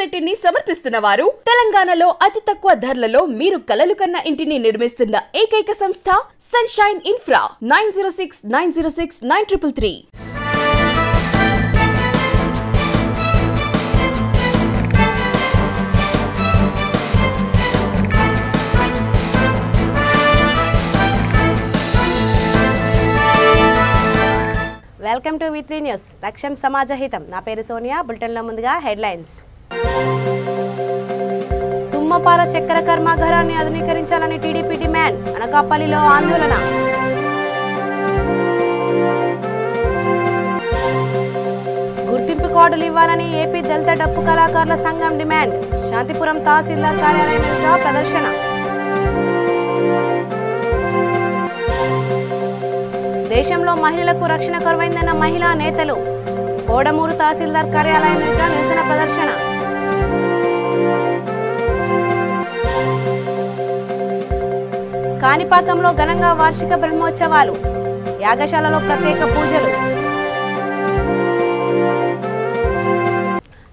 ఆపర్చునిటీని సమర్పిస్తున్న వారు తెలంగాణలో అతి తక్కువ ధరలలో మీరు కలలు కన్న ఇంటిని నిర్మిస్తున్న ఏకైక సంస్థ sunshine infra 9069069333. Welcome to V3 news. లక్ష్యం సమాజహితం. నా పేరు సోనియా. బులెటిన్లో ముందుగా హెడ్లైన్స్. తుమ్మపార చక్కెర కర్మాగారాన్ని ఆధునీకరించాలని టీడీపీ డిమాండ్. అనకాపల్లిలో ఆందోళన. గుర్తింపు కార్డులు ఇవ్వాలని ఏపీ దళిత డప్పు కళాకారుల సంఘం డిమాండ్. శాంతిపురం తహసీల్దార్ కార్యాలయం ఎదుట ప్రదర్శన. దేశంలో మహిళలకు రక్షణ కరువైందన్న మహిళా నేతలు. కోడమూరు తహసీల్దార్ కార్యాలయం ఎదుట నిరసన ప్రదర్శన. కాణిపాకంలో ఘనంగా వార్షిక బ్రహ్మోత్సవాలు. యాగశాలలో ప్రత్యేక పూజలు.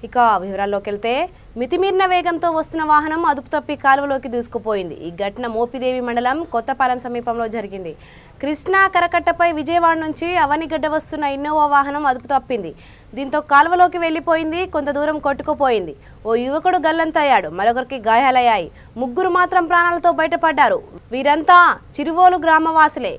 ఇక వివరాల్లోకి వెళ్తే, మితిమీరిన వేగంతో వస్తున్న వాహనం అదుపు తప్పి కాలువలోకి దూసుకుపోయింది. ఈ ఘటన మోపిదేవి మండలం కొత్తపాలెం సమీపంలో జరిగింది. కృష్ణా కరకట్టపై విజయవాడ నుంచి అవనిగడ్డ వస్తున్న ఇన్నోవా వాహనం అదుపు తప్పింది. దీంతో కాలువలోకి వెళ్లిపోయింది. కొంత దూరం కొట్టుకుపోయింది. ఓ యువకుడు గల్లంతయ్యాడు. మరొకరికి గాయాలయ్యాయి. ముగ్గురు మాత్రం ప్రాణాలతో బయటపడ్డారు. వీరంతా చిరువోలు గ్రామవాసులే.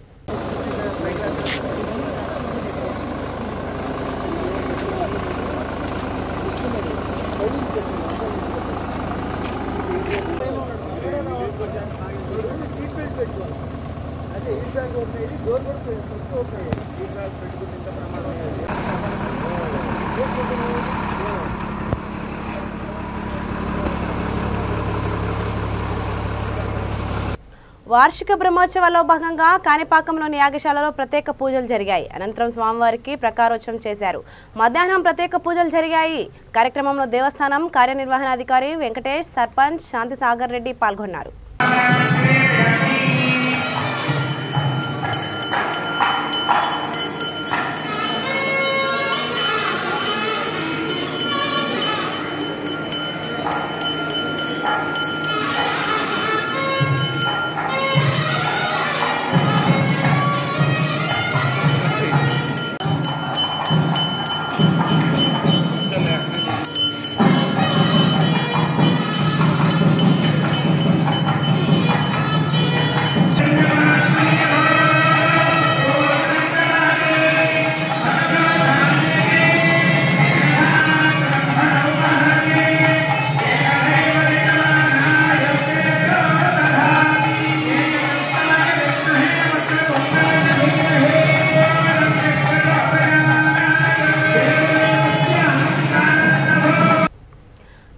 వార్షిక బ్రహ్మోత్సవాల్లో భాగంగా కాణిపాకంలోని యాగశాలలో ప్రత్యేక పూజలు జరిగాయి. అనంతరం స్వామివారికి ప్రకారోత్సవం చేశారు. మధ్యాహ్నం ప్రత్యేక పూజలు జరిగాయి. కార్యక్రమంలో దేవస్థానం కార్యనిర్వహణాధికారి వెంకటేష్, సర్పంచ్ శాంతి సాగర్ రెడ్డి పాల్గొన్నారు.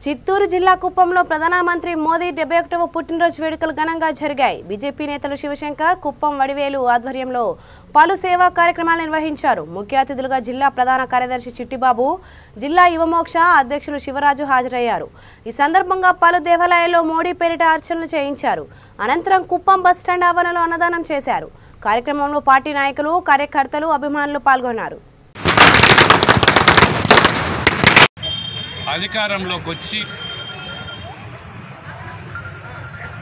చిత్తూరు జిల్లా కుప్పంలో ప్రధానమంత్రి మోదీ 71వ పుట్టినరోజు వేడుకలు ఘనంగా జరిగాయి. బీజేపీ నేతలు శివశంకర్, కుప్పం వడివేలు ఆధ్వర్యంలో పలు సేవా కార్యక్రమాలు నిర్వహించారు. ముఖ్య అతిథులుగా జిల్లా ప్రధాన కార్యదర్శి చిట్టిబాబు, జిల్లా యువమోక్ష అధ్యక్షులు శివరాజు హాజరయ్యారు. ఈ సందర్భంగా పలు దేవాలయాల్లో మోడీ పేరిట అర్చనలు చేయించారు. అనంతరం కుప్పం బస్టాండ్ ఆవరణలో అన్నదానం చేశారు. కార్యక్రమంలో పార్టీ నాయకులు, కార్యకర్తలు, అభిమానులు పాల్గొన్నారు. అధికారంలోకి వచ్చి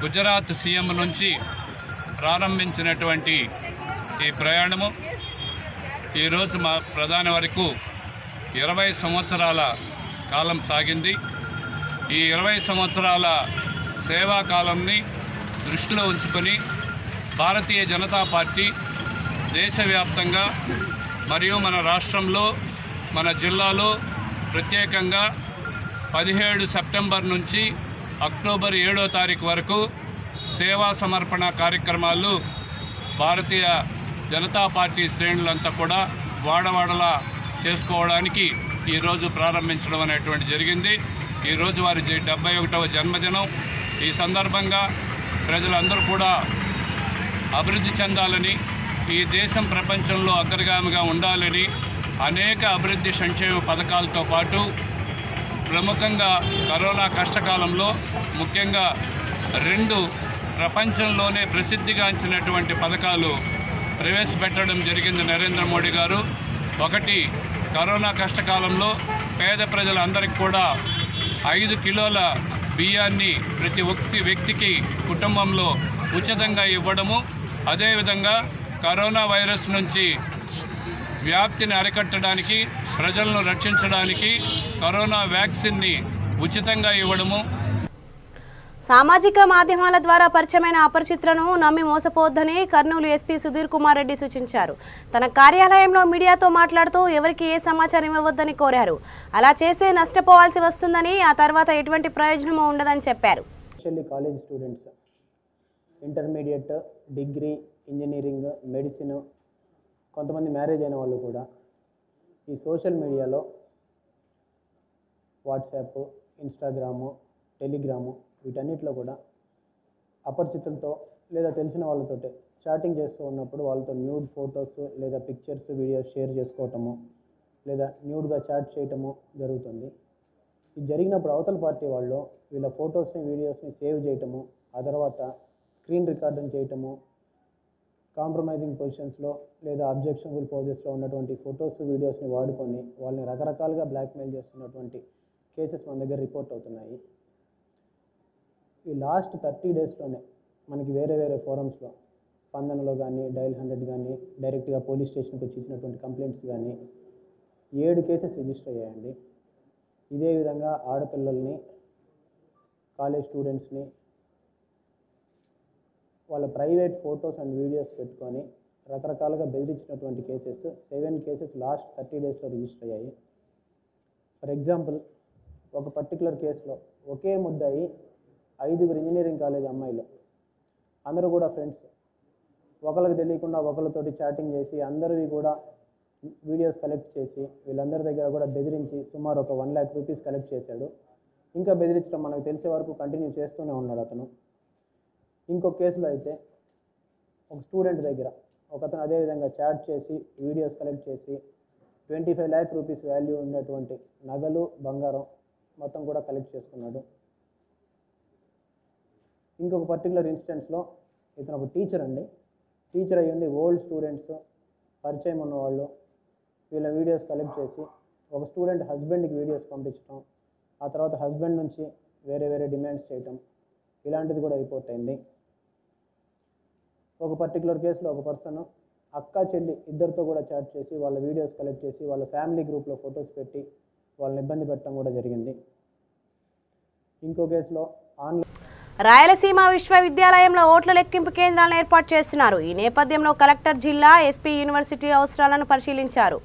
గుజరాత్ సీఎం నుంచి ప్రారంభించినటువంటి ఈ ప్రయాణము ఈరోజు మా ప్రధాని వరకు 20 సంవత్సరాల కాలం సాగింది. ఈ 20 సంవత్సరాల సేవా కాలంని దృష్టిలో ఉంచుకొని భారతీయ జనతా పార్టీ దేశవ్యాప్తంగా మరియు మన రాష్ట్రంలో, మన జిల్లాలో ప్రత్యేకంగా 17 సెప్టెంబర్ నుంచి అక్టోబర్ 7వ తారీఖు వరకు సేవా సమర్పణ కార్యక్రమాలు భారతీయ జనతా పార్టీ శ్రేణులంతా కూడా వాడవాడలా చేసుకోవడానికి ఈరోజు ప్రారంభించడం అనేటువంటి జరిగింది. ఈరోజు వారి 71వ జన్మదినం. ఈ సందర్భంగా ప్రజలందరూ కూడా అభివృద్ధి చెందాలని, ఈ దేశం ప్రపంచంలో అగ్రగామిగా ఉండాలని అనేక అభివృద్ధి సంక్షేమ పథకాలతో పాటు ప్రముఖంగా కరోనా కష్టకాలంలో ముఖ్యంగా 2 ప్రపంచంలోనే ప్రసిద్ధిగాంచినటువంటి పథకాలు ప్రవేశపెట్టడం జరిగింది నరేంద్ర మోడీ గారు. ఒకటి, కరోనా కష్టకాలంలో పేద ప్రజలందరికీ కూడా 5 కిలోల బియ్యాన్ని ప్రతి వ్యక్తికి కుటుంబంలో ఉచితంగా ఇవ్వడము, అదేవిధంగా కరోనా వైరస్ నుంచి వ్యాప్తిని అరికట్టడానికి, ప్రజలను రక్షించడానికి కరోనా వ్యాక్సిన్ని ఉచితంగా ఇవ్వడము. సామాజిక మాధ్యమాల ద్వారా పరిచయమైన అపరిచితులను నమ్మి మోసపోవద్దని కర్నూలు ఎస్పీ సుధీర్ కుమార్ రెడ్డి సూచించారు. తన కార్యాలయంలో మీడియాతో మాట్లాడుతూ ఎవరికి ఏ సమాచారం ఇవ్వవద్దని కోరారు. అలా చేస్తే నష్టపోవాల్సి వస్తుందని, ఆ తర్వాత ఎటువంటి ప్రయోజనమూ ఉండదని చెప్పారు. College students, intermediate, degree, engineering, medicine, కొంతమంది మ్యారేజ్ అయిన వాళ్ళు కూడా ఈ సోషల్ మీడియాలో వాట్సాప్, ఇన్స్టాగ్రాము, టెలిగ్రాము వీటన్నిటిలో కూడా అపరిచితులతో లేదా తెలిసిన వాళ్ళతో చాటింగ్ చేస్తూ ఉన్నప్పుడు వాళ్ళతో న్యూడ్ ఫొటోస్ లేదా పిక్చర్స్, వీడియోస్ షేర్ చేసుకోవటము లేదా న్యూడ్గా చాట్ చేయటము జరుగుతుంది. ఇది జరిగినప్పుడు అవతల పార్టీ వాళ్ళు వీళ్ళ ఫొటోస్ని, వీడియోస్ని సేవ్ చేయటము, ఆ తర్వాత స్క్రీన్ రికార్డింగ్ చేయటము, కాంప్రమైజింగ్ పొజిషన్స్లో లేదా అబ్జెక్షనబుల్ పోజెస్లో ఉన్నటువంటి ఫొటోస్, వీడియోస్ని వాడుకొని వాళ్ళని రకరకాలుగా బ్లాక్మెయిల్ చేస్తున్నటువంటి కేసెస్ మన దగ్గర రిపోర్ట్ అవుతున్నాయి. ఈ లాస్ట్ 30 డేస్లోనే మనకి వేరే ఫోరమ్స్లో, స్పందనలో కానీ, డయల్ 100 కానీ, డైరెక్ట్గా పోలీస్ స్టేషన్కి వచ్చి ఇచ్చినటువంటి కంప్లైంట్స్ కానీ 7 కేసెస్ రిజిస్టర్ అయ్యాయండి. ఇదే విధంగా ఆడపిల్లల్ని, కాలేజ్ స్టూడెంట్స్ని వాళ్ళ ప్రైవేట్ ఫొటోస్ అండ్ వీడియోస్ పెట్టుకొని రకరకాలుగా బెదిరించినటువంటి కేసెస్ 7 కేసెస్ లాస్ట్ 30 డేస్లో రిజిస్టర్ అయ్యాయి. ఫర్ ఎగ్జాంపుల్, ఒక పర్టికులర్ కేసులో ఒకే ముద్దాయి 5 ఇంజనీరింగ్ కాలేజ్ అమ్మాయిలు, అందరూ కూడా ఫ్రెండ్స్, ఒకరికి తెలియకుండా ఒకరితోటి చాటింగ్ చేసి అందరివి కూడా వీడియోస్ కలెక్ట్ చేసి వీళ్ళందరి దగ్గర కూడా బెదిరించి సుమారు ఒక 1 lakh రూపీస్ కలెక్ట్ చేశాడు. ఇంకా బెదిరించడం మనకు తెలిసే వరకు కంటిన్యూ చేస్తూనే ఉన్నాడు అతను. ఇంకో కేసులో అయితే ఒక స్టూడెంట్ దగ్గర ఒకతను అదేవిధంగా చాట్ చేసి వీడియోస్ కలెక్ట్ చేసి 25 lakh రూపీస్ వాల్యూ ఉన్నటువంటి నగలు, బంగారం మొత్తం కూడా కలెక్ట్ చేసుకున్నాడు. ఇంకొక పర్టికులర్ ఇన్స్టెన్స్లో ఇతను ఒక టీచర్ అండి. టీచర్ అయ్యండి ఓల్డ్ స్టూడెంట్స్, పరిచయం ఉన్నవాళ్ళు వీళ్ళ వీడియోస్ కలెక్ట్ చేసి ఒక స్టూడెంట్ హస్బెండ్కి వీడియోస్ పంపించడం, ఆ తర్వాత హస్బెండ్ నుంచి వేరే డిమాండ్స్ చేయటం, ఇలాంటిది కూడా రిపోర్ట్ అయింది. ఒక పర్టికులర్ కేసులో ఒక పర్సన్ అక్క, చెల్లి ఇద్దరితో కూడా చాట్ చేసి వాళ్ళ వీడియోస్ కలెక్ట్ చేసి వాళ్ళ ఫ్యామిలీ గ్రూప్లో ఫొటోస్ పెట్టి వాళ్ళని ఇబ్బంది పెట్టడం కూడా జరిగింది. ఇంకో కేసులో రాయలసీమ విశ్వవిద్యాలయంలో ఓట్ల లెక్కింపు కేంద్రాలను ఏర్పాటు చేస్తున్నారు. ఈ నేపథ్యంలో కలెక్టర్ జిల్లా ఎస్పీ యూనివర్సిటీ అవసరాలను పరిశీలించారు.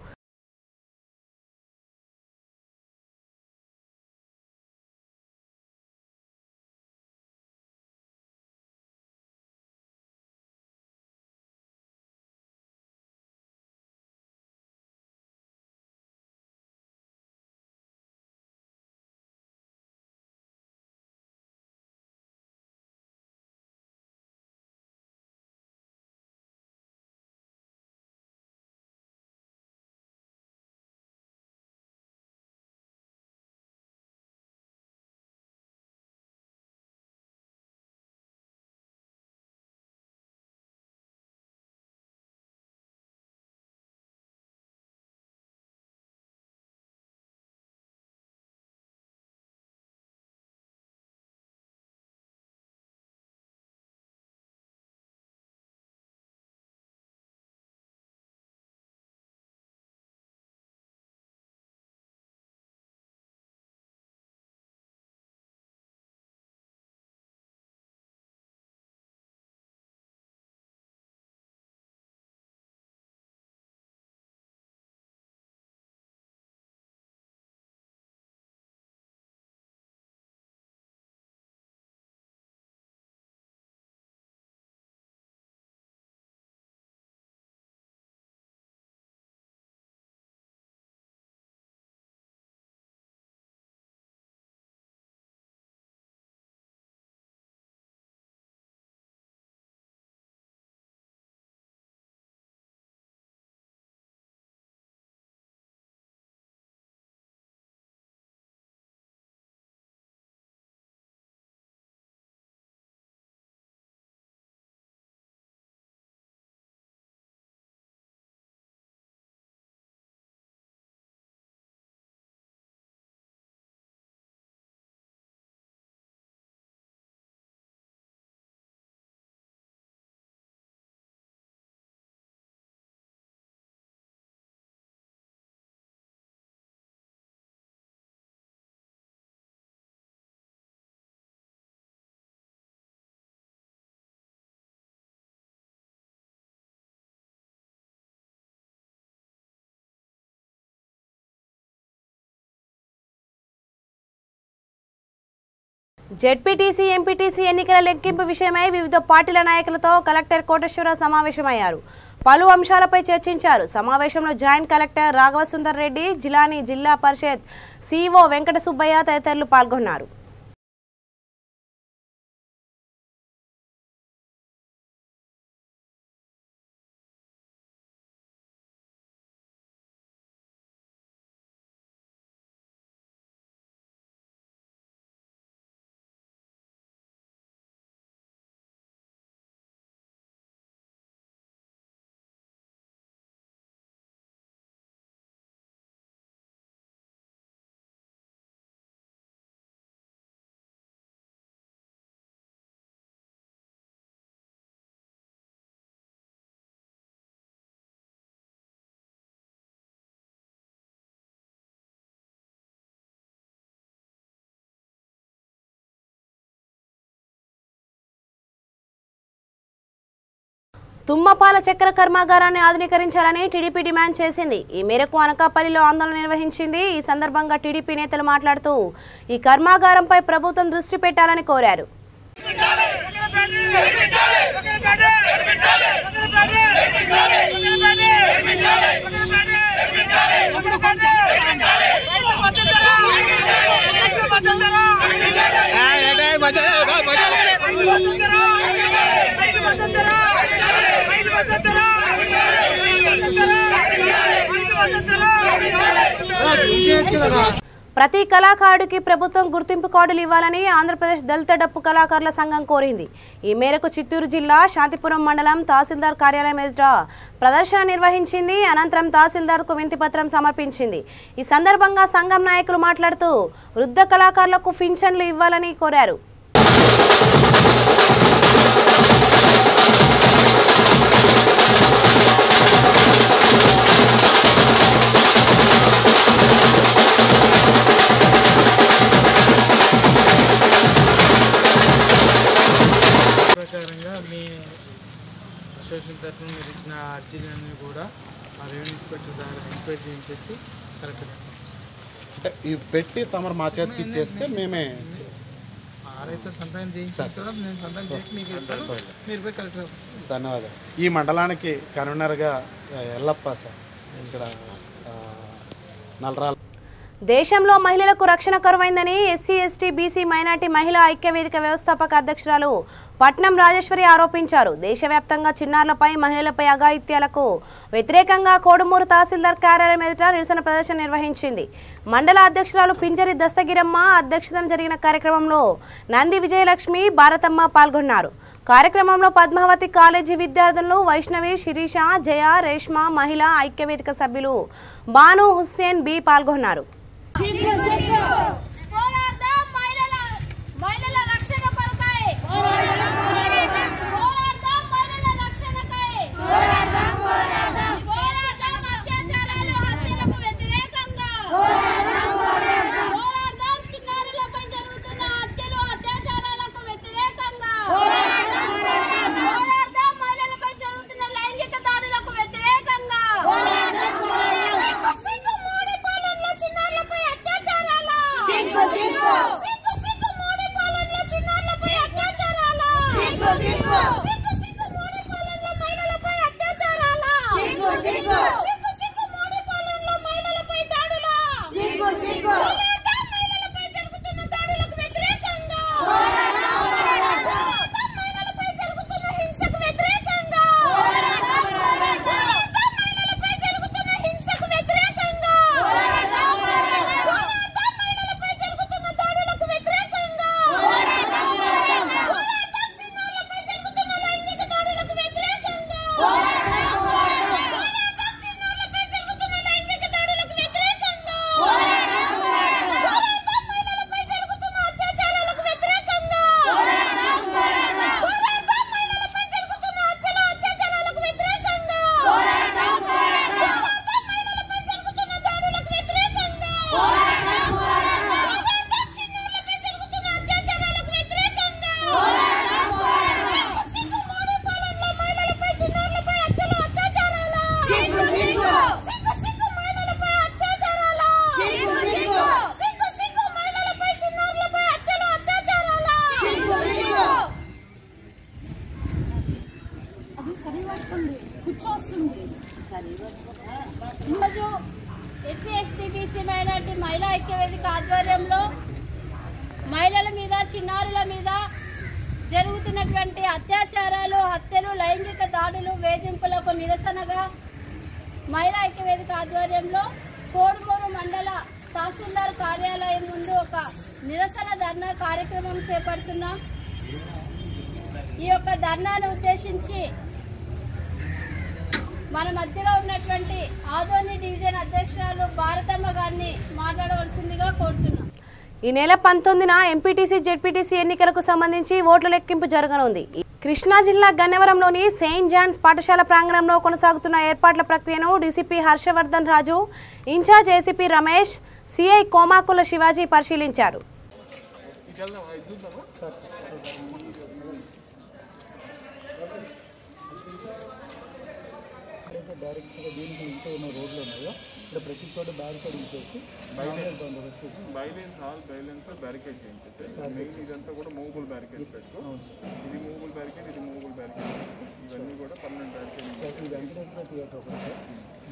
జెడ్పీటీసీ ఎంపీటీసీ ఎన్నికల లెక్కింపు విషయమై వివిధ పార్టీల నాయకులతో కలెక్టర్ కోటేశ్వరరావు సమావేశమయ్యారు. పలు అంశాలపై చర్చించారు. సమావేశంలో జాయింట్ కలెక్టర్ రాఘవసుందర్ రెడ్డి, జిలానీ జిల్లా పరిషత్ సిఇఓ వెంకట సుబ్బయ్య తదితరులు పాల్గొన్నారు. తుమ్మపాల చక్కెర కర్మాగారాన్ని ఆధునీకరించాలని టీడీపీ డిమాండ్ చేసింది. ఈ మేరకు అనకాపల్లిలో ఆందోళన నిర్వహించింది. ఈ సందర్భంగా టీడీపీ నేతలు మాట్లాడుతూ ఈ కర్మాగారంపై ప్రభుత్వం దృష్టి పెట్టాలని కోరారు. ప్రతి కళాకారుడికి ప్రభుత్వం గుర్తింపు కార్డులు ఇవ్వాలని ఆంధ్రప్రదేశ్ దళిత డప్పు కళాకారుల సంఘం కోరింది. ఈ మేరకు చిత్తూరు జిల్లా శాంతిపురం మండలం తహసీల్దార్ కార్యాలయం ఎదుట ప్రదర్శన నిర్వహించింది. అనంతరం తహసీల్దార్కు వినతిపత్రం సమర్పించింది. ఈ సందర్భంగా సంఘం నాయకులు మాట్లాడుతూ వృద్ధ కళాకారులకు పింఛన్లు ఇవ్వాలని కోరారు. మీ అసోసియేషన్ తరఫున మీరు ఇచ్చిన అర్జీలన్నీ కూడా ఆ రెవెన్యూ ఇన్స్పెక్టర్ ద్వారా ఎంక్వైరీ చేయించేసి కరెక్ట్గా అంటే ఇవి పెట్టి తమరు మా చేతికి ఇచ్చేస్తే మేమే ఆరైతే సంతానం చేయించారు. నేను సంతానం చేసి మీకు ఇస్తాను, మీరు పోయి కలెక్టర్. ధన్యవాదాలు. ఈ మండలానికి కన్వీనర్గా ఎల్లప్ప సార్ ఇక్కడ నల్రాల. దేశంలో మహిళలకు రక్షణ కరువైందని ఎస్సీ ఎస్టీ బీసీ మైనార్టీ మహిళా ఐక్యవేదిక వ్యవస్థాపక అధ్యక్షురాలు పట్నం రాజేశ్వరి ఆరోపించారు. దేశవ్యాప్తంగా చిన్నారులపై మహిళలపై అఘాయిత్యాలకు వ్యతిరేకంగా కోడుమూరు తహసీల్దార్ కార్యాలయం ఎదుట నిరసన ప్రదర్శన నిర్వహించింది. మండల అధ్యక్షురాలు పింజరి దస్తగిరమ్మ అధ్యక్షతన జరిగిన కార్యక్రమంలో నంది విజయలక్ష్మి, భారతమ్మ పాల్గొన్నారు. కార్యక్రమంలో పద్మావతి కాలేజీ విద్యార్థులు వైష్ణవి, శిరీష, జయ, రేష్మ, మహిళా ఐక్యవేదిక సభ్యులు బాను, హుస్సేన్ బి పాల్గొన్నారు. చిన్నారుల మీద జరుగుతున్నటువంటి అత్యాచారాలు, హత్యలు, లైంగిక దాడులు, వేధింపులకు నిరసనగా మహిళా ఐక్యవేదిక ఆధ్వర్యంలో కోడుమూరు మండల తహసీల్దార్ కార్యాలయం ముందు ఒక నిరసన ధర్నా కార్యక్రమం చేపడుతున్నాం. ఈ యొక్క ధర్నాను ఉద్దేశించి మన మధ్యలో ఉన్నటువంటి ఆదోని డివిజన్ అధ్యక్షురాలు భారతమ్మ గారిని మాట్లాడవలసిందిగా కోరుతున్నాం. ఈ నెల 19న ఎంపీటీసీ జెడ్పీటీసీ ఎన్నికలకు సంబంధించి ఓట్ల లెక్కింపు జరగనుంది. కృష్ణా జిల్లా గన్నవరంలోని సెయింట్ జాన్స్ పాఠశాల ప్రాంగణంలో కొనసాగుతున్న ఏర్పాట్ల ప్రక్రియను DCP Harshavardhan Raju, in-charge ACP Ramesh, CI Komakula Shivaji పరిశీలించారు. డైరెక్ట్గా దీనికి ఇంకా ఉన్న రోడ్లు ఉన్నాయో ఇక్కడ ప్రతి చోట బ్యారికేడ్ ఇచ్చేసి బైలేన్స్ బ్యారికేడ్ చేయించేసి ఇదంతా కూడా మూవబుల్ బ్యారికేడ్ పెట్టు. ఇది మూవబుల్ బ్యారికేడ్, ఇది మూవబుల్ బ్యారికేడ్, ఇవన్నీ కూడా పర్మనెంట్ బ్యారికేడ్. ఇది వెంకటేశ్వర థియేటర్ ఒకటి సార్,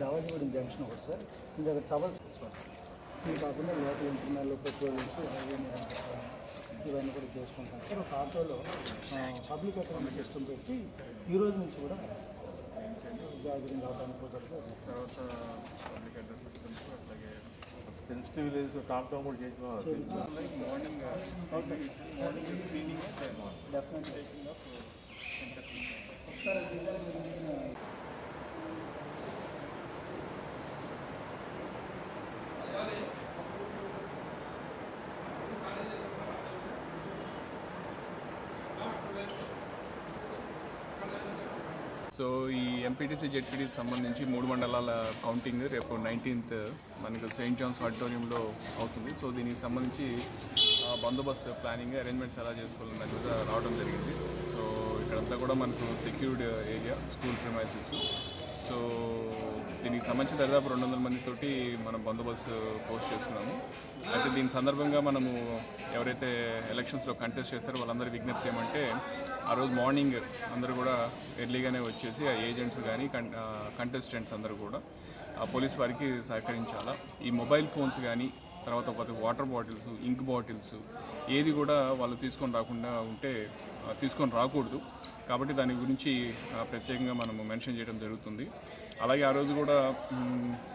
దావాజీగూడెం జంక్షన్ ఒకటి సార్, ఇది టవల్స్ ఇవి కాకుండా లోపల ఇంటర్నల్ పెట్రోల్స్ ఇవన్నీ కూడా చేసుకుంటాం సార్. ఒక ఆటోలో పబ్లిక్ అకౌంట్ సిస్టమ్ పెట్టి ఈ రోజు నుంచి కూడా జాగ్రత్తగా అవడానికి తర్వాత పబ్లిక్ అడ్రస్ సిస్టమ్స్ అట్లాగే సెన్సిటివ్ విలేజ్ కాంప్టౌన్ కూడా చేసుకోవాలి. మార్నింగ్ క్లీనింగ్ డెఫినెట్లీ సో ఈ ఎంపీటీసీ జెడ్పీటీసీ సంబంధించి 3 మండలాల కౌంటింగ్ రేపు 19th మనకు సెయింట్ జాన్స్ ఆడిటోరియంలో అవుతుంది. సో దీనికి సంబంధించి బందోబస్తు ప్లానింగ్ అరేంజ్మెంట్స్ ఎలా చేసుకోవాలని దాని మీద రావడం జరిగింది. సో ఇక్కడంతా కూడా మనకు secured area, school premises. So దీనికి సంబంధించి దాదాపు 200 మందితోటి మనం బందోబస్తు పోస్ట్ చేసుకున్నాము. అయితే దీని సందర్భంగా మనము ఎవరైతే ఎలక్షన్స్లో కంటెస్ట్ చేస్తారో వాళ్ళందరూ విజ్ఞప్తి ఏమంటే ఆ రోజు మార్నింగ్ అందరూ కూడా ఎర్లీగానే వచ్చేసి ఆ ఏజెంట్స్ కానీ కంటెస్టెంట్స్ అందరూ కూడా పోలీస్ వారికి సహకరించాలా. ఈ మొబైల్ ఫోన్స్ కానీ తర్వాత వాటర్ బాటిల్స్, ఇంక్ బాటిల్స్ ఏది కూడా వాళ్ళు తీసుకొని రాకూడదు. కాబట్టి దాని గురించి ప్రత్యేకంగా మనము మెన్షన్ చేయడం జరుగుతుంది. అలాగే ఆ రోజు కూడా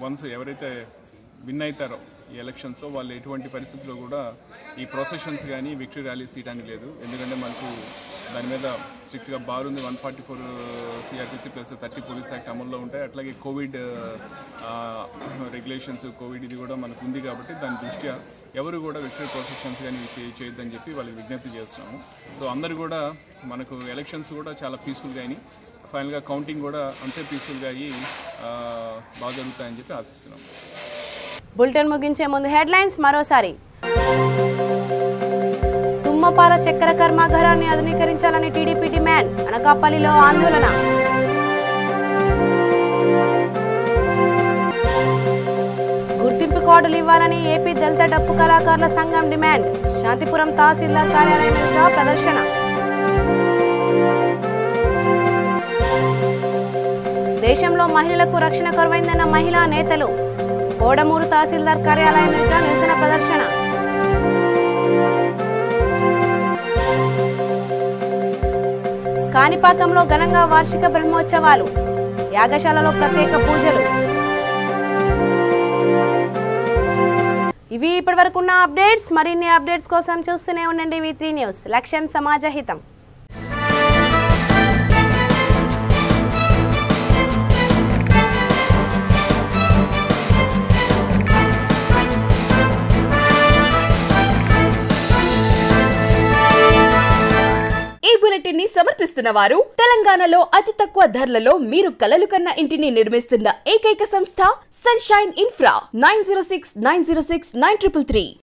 వన్స్ ఎవరైతే విన్ అవుతారో ఈ ఎలక్షన్స్లో వాళ్ళు ఎటువంటి పరిస్థితుల్లో కూడా ఈ ప్రొసెషన్స్ కానీ విక్టరీ ర్యాలీస్ తీయడానికి లేదు. ఎందుకంటే మనకు దాని మీద స్ట్రిక్ట్గా బార్ ఉంది. 144 సిఆర్పిసి ప్లస్ 30 పోలీస్ యాక్ట్ అమల్లో ఉంటాయి. అట్లాగే కోవిడ్ రెగ్యులేషన్స్, కోవిడ్ ఇది కూడా మనకు ఉంది. కాబట్టి దాని దృష్ట్యా ఎవరు కూడా విక్టరీ ప్రొసెషన్స్ కానీ చేయొద్దని చెప్పి వాళ్ళకి విజ్ఞప్తి చేస్తున్నాము. సో అందరూ కూడా మనకు ఎలక్షన్స్ కూడా చాలా పీస్ఫుల్గా అయినాయి. ఫైనల్గా కౌంటింగ్ కూడా అంతే పీస్ఫుల్గా అయ్యి బాగా జరుగుతాయని చెప్పి ఆశిస్తున్నాం. బులెటిన్ ముగించే ముందు హెడ్లైన్స్ మరోసారి. తుమ్మపాల చక్కెర కర్మాగారాన్ని ఆధునీకరించాలని టీడీపీ డిమాండ్, అనకాపల్లిలో ఆందోళన. గుర్తింపు కార్డులు ఇవ్వాలని ఏపీ దళిత డప్పు కళాకారుల సంఘం డిమాండ్, శాంతిపురం తహసీల్దార్ కార్యాలయం ఎదుట ప్రదర్శన. దేశంలో మహిళలకు రక్షణ కరువైందన్న మహిళా నేతలు, కోడమూరు తహసీల్దార్ కార్యాలయం ఎదుట నిరసన ప్రదర్శన. కాణిపాకంలో ఘనంగా వార్షిక బ్రహ్మోత్సవాలు, యాగశాలలో ప్రత్యేక పూజలు. ఇవి ఇప్పటివరకున్న అప్డేట్స్. మరిన్ని అప్డేట్స్ కోసం చూస్తూనే ఉండండి V3 న్యూస్. లక్ష్యం సమాజహితం. ని సమర్పిస్తున్న వారు తెలంగాణలో అతి తక్కువ ధరలలో మీరు కలలు కన్న ఇంటిని నిర్మిస్తున్న ఏకైక సంస్థ సన్షైన్ ఇన్ఫ్రా. 9069069333.